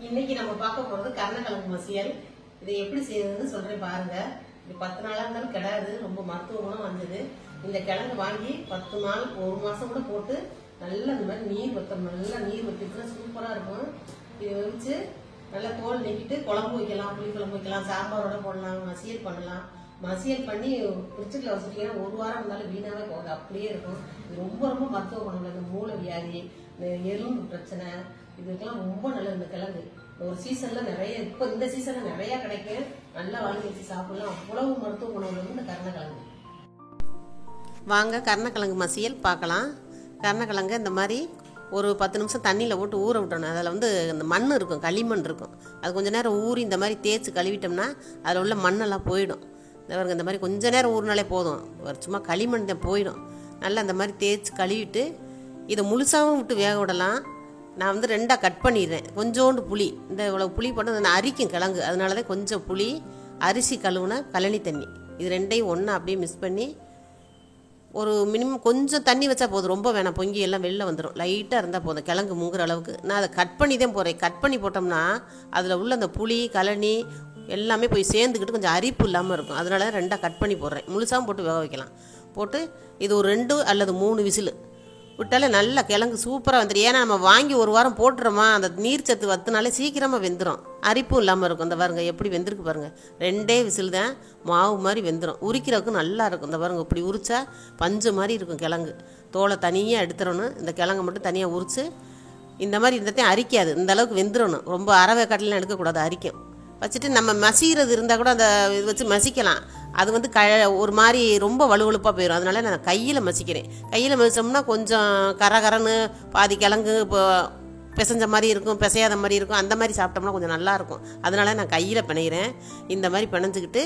இன்னைக்கு நம்ம பார்க்க போறது கருணக்கிழங்கு மசியல். இதை எப்படி செய்யறதுன்னு சொல்றேன் பாருங்க. இது 10 நாளா இருந்தாலும் கிடையாது, ரொம்ப மருத்துவ குணம் வந்தது. இந்த கிழங்கு வாங்கி 10 நாள் 1 மாசம் கூட போட்டு நல்லா இந்த மாதிரி நீர் வத்தம், நல்லா நீர் வத்திச்சுன்னா சூப்பரா இருக்கும். இதை வச்சு நல்லா தோல் நீக்கிட்டு குழம்பு வைக்கலாம், புளி குழம்பு வைக்கலாம், சாம்பாரோட போடலாம், மசியல் பண்ணலாம். மசியல் பண்ணி ஃப்ரிட்ஜுக்குள்ள வச்சுட்டீங்கன்னா 1 வாரம் இருந்தாலும் வீணாவே போகாது, அப்படியே இருக்கும். இது ரொம்ப ரொம்ப மருத்துவ குணம். இந்த மூளை வியாதி, இந்த எலும்பு பிரச்சனை, இதுக்கெல்லாம் ரொம்ப நல்லது. இந்த கிழங்கு ஒரு சீசன்ல நிறைய, இப்ப இந்த சீசன்ல நிறைய கிடைக்கும். நல்லா வாங்கி வச்சு சாப்பிடலாம். அவ்வளவு மருத்துவ குணம் உள்ளது இந்த கருணக்கிழங்கு. வாங்க கருணக்கிழங்கு மசியல் பார்க்கலாம். கருணக்கிழங்கு இந்த மாதிரி ஒரு 10 நிமிஷம் தண்ணியில் போட்டு ஊற விட்டணும். அதில் வந்து இந்த மண் இருக்கும், களிமண் இருக்கும். அது கொஞ்சம் நேரம் ஊறி இந்த மாதிரி தேய்ச்சி கழுவிட்டோம்னா அதில் உள்ள மண்ணெல்லாம் போயிடும். இந்த மாதிரி கொஞ்சம் நேரம் ஊறினாலே போதும், சும்மா களிமண் தான் போயிடும். நல்லா இந்த மாதிரி தேய்ச்சி கழுவிட்டு இதை முழுசாகவும் விட்டு வேக விடலாம். நான் வந்து 2ஆக கட் பண்ணிடுறேன். கொஞ்சோண்டு புளி, இந்த இவ்வளோ புளி போட்டு நான் அரிக்கும் கிழங்கு, அதனால தான் கொஞ்சம் புளி, அரிசி கழுவுன கழனி தண்ணி, இது ரெண்டையும் ஒன்றா அப்படியே மிக்ஸ் பண்ணி ஒரு மினிமம் கொஞ்சம் தண்ணி வச்சா போதும், ரொம்ப வேணாம், பொங்கி எல்லாம் வெளில வந்துடும். லைட்டாக இருந்தால் போதும் கிழங்கு முங்குற அளவுக்கு. நான் அதை கட் பண்ணி தான் போகிறேன். கட் பண்ணி போட்டோம்னா அதில் உள்ள அந்த புளி கழனி எல்லாமே போய் சேர்ந்துக்கிட்டு கொஞ்சம் அரிப்பு இல்லாமல் இருக்கும். அதனால 2ஆக கட் பண்ணி போடுறேன். முழுசாகவும் போட்டு வேக வைக்கலாம். போட்டு இது ஒரு 2 அல்லது 3 விசில் விட்டாலே நல்லா கிழங்கு சூப்பராக வந்துடும். ஏன்னா நம்ம வாங்கி 1 வாரம் போட்டுறோமா, அந்த நீர் சத்து வத்துனாலே சீக்கிரமாக வெந்துடும், அரிப்பும் இல்லாமல் இருக்கும். இந்த பாருங்க எப்படி வெந்திருக்கு பாருங்கள். 2 விசில் தான், மாவு மாதிரி வெந்துடும். உரிக்கிறதுக்கு நல்லா இருக்கும். இந்த பாருங்க இப்படி உரிச்சா பஞ்சு மாதிரி இருக்கும் கிழங்கு. தோலை தனியாக எடுத்துடணும். இந்த கிழங்கு மட்டும் தனியாக உரித்து இந்த மாதிரி இருந்ததையும் அரிக்காது, இந்த அளவுக்கு வெந்துடணும். ரொம்ப அறவை கட்டிலாம் எடுக்கக்கூடாது, அரிக்கும். வச்சுட்டு நம்ம மசிகிறது இருந்தால் கூட அந்த இது வச்சு மசிக்கலாம். அது வந்து ஒரு மாதிரி ரொம்ப வலுவழுப்பாக போயிடும். அதனால நான் கையில் மசிக்கிறேன். கையில் மசித்தோம்னா கொஞ்சம் கரகரன்னு பாதி கிழங்கு இப்போ பிசைஞ்ச மாதிரி இருக்கும், பிசையாத மாதிரி இருக்கும். அந்த மாதிரி சாப்பிட்டோம்னா கொஞ்சம் நல்லாயிருக்கும். அதனால நான் கையில் பிணைகிறேன். இந்த மாதிரி பிணைஞ்சிக்கிட்டு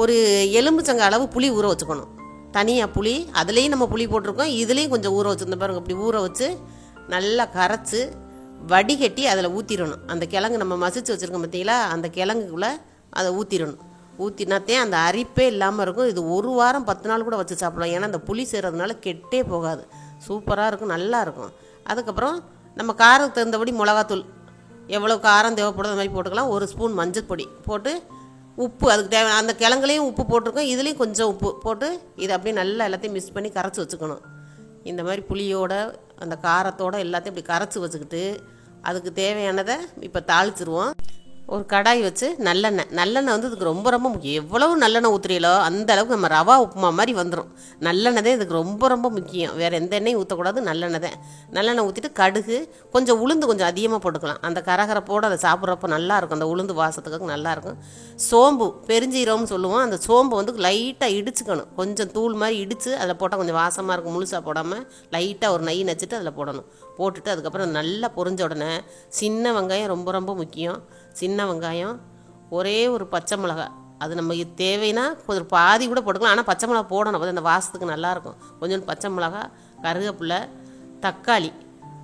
ஒரு எலும்புச்சங்க அளவு புளி ஊற வச்சுக்கணும். தனியாக புளி, அதுலேயும் நம்ம புளி போட்டிருக்கோம், இதுலேயும் கொஞ்சம் ஊற வச்சுருந்த பாருங்க. இப்படி ஊற வச்சு நல்லா கரைச்சி வடிகட்டி அதில் ஊற்றிடணும். அந்த கிழங்கு நம்ம மசிச்சு வச்சுருக்கோம் பார்த்தீங்களா, அந்த கிழங்குக்குள்ளே அதை ஊற்றிடணும். ஊற்றினாத்தே அந்த அரிப்பே இல்லாமல் இருக்கும். இது 1 வாரம் 10 நாள் கூட வச்சு சாப்பிடலாம். ஏன்னா அந்த புளி செய்கிறதுனால கெட்டே போகாது, சூப்பராக இருக்கும், நல்லாயிருக்கும். அதுக்கப்புறம் நம்ம காரத்துக்கு தகுந்தபடி மிளகாத்தூள், எவ்வளோ காரம் தேவைப்படுது அந்த மாதிரி போட்டுக்கலாம். 1 ஸ்பூன் மஞ்சள் பொடி போட்டு, உப்பு அதுக்கு தேவை, அந்த கிழங்குலேயும் உப்பு போட்டிருக்கோம், இதுலேயும் கொஞ்சம் உப்பு போட்டு இதை அப்படியே நல்லா எல்லாத்தையும் மிக்ஸ் பண்ணி கரைச்சி வச்சுக்கணும். இந்த மாதிரி புளியோட அந்த காரத்தோடு எல்லாத்தையும் இப்படி கரைச்சி வச்சுக்கிட்டு அதுக்கு தேவையானதை இப்போ தாளிச்சிருவோம். ஒரு கடாய் வச்சு நல்லெண்ணெய் வந்து இதுக்கு ரொம்ப ரொம்ப முக்கியம். எவ்வளவு நல்லெண்ணெய் ஊற்றுறீங்களோ அந்த அளவுக்கு நம்ம ரவா உப்புமா மாதிரி வந்துடும். நல்லெண்ணெய் தான் இதுக்கு ரொம்ப ரொம்ப முக்கியம். வேறு எந்த எண்ணெயும் ஊற்றக்கூடாது, நல்லெண்ணெய் தான். நல்லெண்ணெய் ஊற்றிட்டு கடுகு, கொஞ்சம் உளுந்து கொஞ்சம் அதிகமாக போட்டுக்கலாம். அந்த கரகரப்போடு அதை சாப்பிட்றப்போ நல்லாயிருக்கும், அந்த உளுந்து வாசத்துக்கு நல்லாயிருக்கும். சோம்பு, பெருஞ்சீரகம்னு சொல்லுவோம், அந்த சோம்பு வந்து லைட்டாக இடிச்சுக்கணும். கொஞ்சம் தூள் மாதிரி இடித்து அதில் போட்டால் கொஞ்சம் வாசமாக இருக்கும். முழுசாக போடாமல் லைட்டாக ஒரு நெய் நச்சுட்டு அதில் போடணும். போட்டுட்டு அதுக்கப்புறம் நல்லா பொரிஞ்ச உடனே சின்ன வெங்காயம் ரொம்ப ரொம்ப முக்கியம். சின்ன வெங்காயம், ஒரே ஒரு பச்சை மிளகாய், அது நம்ம தேவைன்னா கொஞ்சம் பாதி கூட போட்டுக்கலாம். ஆனால் பச்சை மிளகா போடணும், அப்போ அந்த வாசத்துக்கு நல்லாயிருக்கும். கொஞ்சம் பச்சை மிளகாய், கருவேப்பிலை, தக்காளி,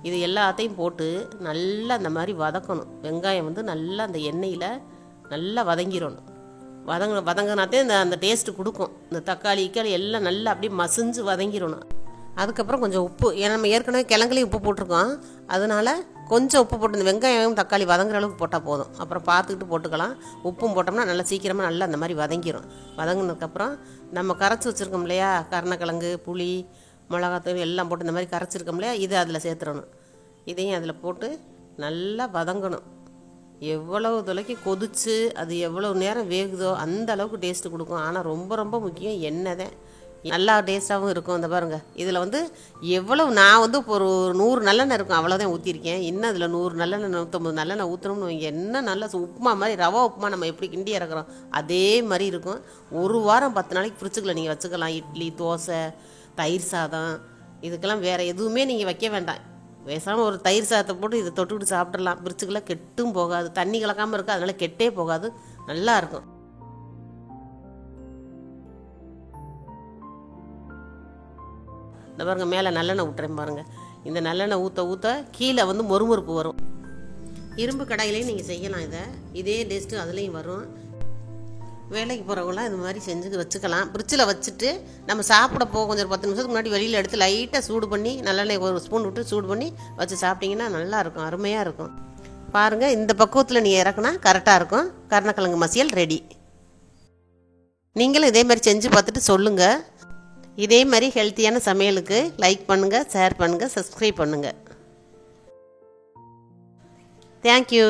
இது எல்லாத்தையும் போட்டு நல்லா அந்த மாதிரி வதக்கணும். வெங்காயம் வந்து நல்லா அந்த எண்ணெயில் நல்லா வதங்கிடணும். வதங்கினாத்தே அந்த டேஸ்ட்டு கொடுக்கும். இந்த தக்காளி எல்லாம் நல்லா அப்படியே மசிஞ்சு வதங்கிடணும். அதுக்கப்புறம் கொஞ்சம் உப்பு, ஏன்னா நம்ம ஏற்கனவே கிழங்குலேயும் உப்பு போட்டிருக்கோம், அதனால் கொஞ்சம் உப்பு போட்டு இந்த வெங்காயம் தக்காளி வதங்குற அளவுக்கு போட்டால் போதும். அப்புறம் பார்த்துக்கிட்டு போட்டுக்கலாம். உப்பும் போட்டோம்னா நல்லா சீக்கிரமாக நல்லா அந்த மாதிரி வதங்கிடும். வதங்கினதுக்கப்புறம் நம்ம கரைச்சி வச்சுருக்கோம் இல்லையா, கருணக்கிழங்கு, புளி, மிளகாத்தூள் எல்லாம் போட்டு இந்த மாதிரி கரைச்சிருக்கோம் இல்லையா, இதை அதில் சேர்த்துடணும். இதையும் அதில் போட்டு நல்லா வதங்கணும். எவ்வளவு தொலைக்கு கொதித்து அது எவ்வளோ நேரம் வேகுதோ அந்த அளவுக்கு டேஸ்ட்டு கொடுக்கும். ஆனால் ரொம்ப ரொம்ப முக்கியம் எண்ணெய் தான், நல்லா டேஸ்ட்டாகவும் இருக்கும். இந்த பாருங்கள், இதில் வந்து எவ்வளவு, நான் வந்து இப்போ ஒரு 100 நல்லெண்ணெய் இருக்கும், அவ்வளோதான் ஊற்றிருக்கேன். இன்னும் அதில் 100 நல்லெண்ணெய் 150 நல்லெண்ணெய் ஊற்றணும்னு வைங்க, என்ன நல்லா உப்புமா மாதிரி, ரவா உப்புமா நம்ம எப்படி கிண்டி இறக்குறோம் அதே மாதிரி இருக்கும். 1 வாரம் 10 நாளைக்கு ஃப்ரிட்ஜுக்குள்ள நீங்கள் வச்சுக்கலாம். இட்லி, தோசை, தயிர் சாதம், இதுக்கெல்லாம் வேறு எதுவுமே நீங்கள் வைக்க வேண்டாம். பேசாமல் ஒரு தயிர் சாதத்தை போட்டு இதை தொட்டுக்கிட்டு சாப்பிட்றலாம். ஃப்ரிட்ஜுக்குள்ள கெட்டும் போகாது, தண்ணி கலக்காமல் இருக்குது, அதனால் கெட்டே போகாது, நல்லாயிருக்கும். இந்த பாருங்கள், மேலே நல்லெண்ணெய் ஊட்டுறேன் பாருங்கள். இந்த நல்லெண்ணெய் ஊற்ற கீழே வந்து மொறுமொறுப்பு வரும். இரும்பு கடாயிலையும் நீங்கள் செய்யலாம். இதே டேஸ்ட்டு அதுலேயும் வரும். வேலைக்கு போகிறவங்களாம் இது மாதிரி செஞ்சு வச்சுக்கலாம். ஃப்ரிட்ஜில் வச்சுட்டு நம்ம சாப்பிட கொஞ்சம் ஒரு 10 நிமிஷத்துக்கு முன்னாடி வெளியில் எடுத்து லைட்டாக சூடு பண்ணி நல்லெண்ணெய் 1 ஸ்பூன் விட்டு சூடு பண்ணி வச்சு சாப்பிட்டிங்கன்னா நல்லாயிருக்கும், அருமையாக இருக்கும். பாருங்கள், இந்த பக்குவத்தில் நீ இறக்குனா கரெக்டாக இருக்கும். கருணக்கிழங்கு மசியல் ரெடி. நீங்களும் இதே மாதிரி செஞ்சு பார்த்துட்டு சொல்லுங்கள். இதே மாதிரி ஹெல்த்தியான சமையலுக்கு லைக் பண்ணுங்கள், ஷேர் பண்ணுங்கள், சப்ஸ்கிரைப் பண்ணுங்கள். தேங்க்யூ.